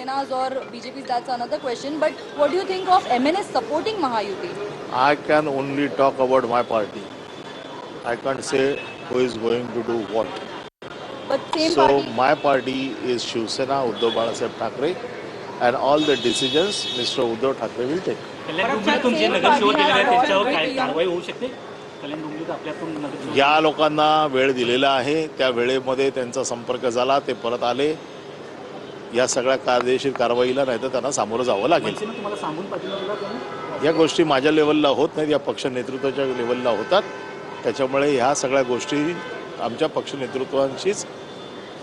Shivsena's or BJP's, that's another question. But what do you think of MNS supporting Mahayuti? I can only talk about my party. I can't say who is going to do what. But same So party. my party is Shiv Sena, Uddhav Balasaheb Thackeray, and all the decisions Mr. Uddhav Thackeray will take. कल्याण तुमचे Same नगरसेवक party गेलेले has आहेत त्यांच्यावर already काय young- कारवाई होऊ शकते? कल्याण डोंबिवलीत आपल्यातून नगरसेवक या लोकांना वेळ दिलेला आहे, त्या वेळेमध्ये त्यांचा संपर्क झाला, ते परत आले. या सगळ्या कायदेशीर कारवाईला नाही तर त्यांना सामोरं जावं लागेल. मनसेनं तुम्हाला सांगून पाठिंबा दिला त्यांनी? या गोष्टी माझ्या लेवलला होत नाहीत, या पक्ष नेतृत्वाच्या लेवलला होतात. त्याच्यामुळे ह्या सगळ्या गोष्टी आमच्या पक्ष नेतृत्वांशीच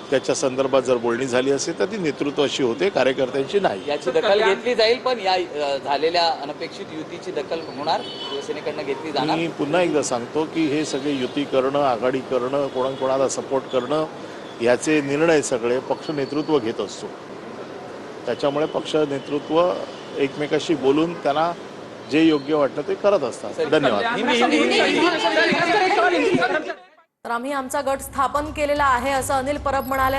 त्याच्या संदर्भात जर बोलणी झाली असेल तर ती नेतृत्वाशी होते, कार्यकर्त्यांची नाही. याची दखल घेतली जाईल, पण या झालेल्या अनपेक्षित युतीची दखल होणार, शिवसेनेकडनं घेतली जाणार. मी पुन्हा एकदा सांगतो की हे सगळे युती करणं, आघाडी करणं, कोणाकोणाला सपोर्ट करणं, याचे निर्णय सगळे पक्ष नेतृत्व घेत असतो. त्याच्यामुळे पक्ष नेतृत्व एकमेकाशी बोलून त्यांना जे योग्य वाटतं ते करत असतात. धन्यवाद. तर आम्ही आमचा गट स्थापन केलेला आहे असं अनिल परब म्हणाले.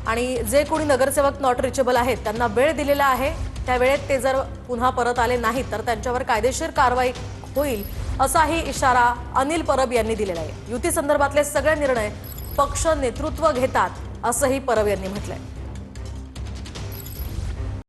आणि जे कोणी नगरसेवक नॉट रिचेबल आहेत त्यांना वेळ दिलेला आहे, त्या वेळेत ते जर पुन्हा परत आले नाहीत तर त्यांच्यावर कायदेशीर कारवाई होईल असाही इशारा अनिल परब यांनी दिलेला आहे. युती संदर्भातले सगळे निर्णय पक्ष नेतृत्व घेतात असंही परब यांनी म्हटलंय.